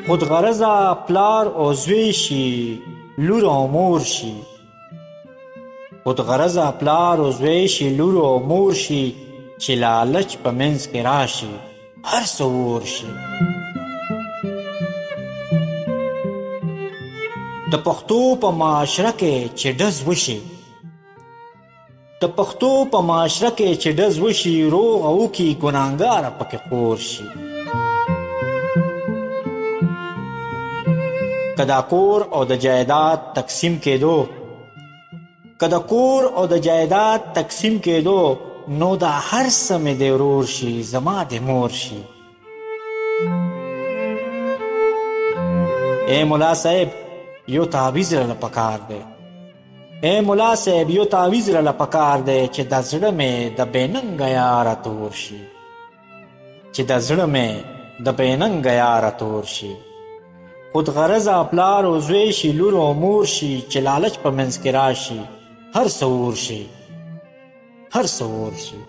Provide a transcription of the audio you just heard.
خود غرضه پلار او زوی شي لور او مور شي خود غرضه پلار او زوی شي لور او مور شي چې لالچ په منځ کې راشي هر څه اور شي. د پښتو په معاشره کې چې ډز وشي د پښتو په معاشره کې چې ډز وشي روغ او کې ګناهګاره پکې خور شي. که د کور او د جایداد تقسیم کېدو که د کور او د جایداد تقسیم کېدو نو دا هر څه مې د ورور شي زما د مور شي. اے ملا صاحب یو تعویز راله پکار دی اے ملا صاحب یو تعویز راله پکار دی چې د زړه مې د بېننګه یاره تور شي چې د زړه مې د بېننګه یاره تور شي. خود غرضه پلار او زوی شي لور او مور شي چې لالچ په منځ کې راشي هر څه اور شي هر څه اور شي.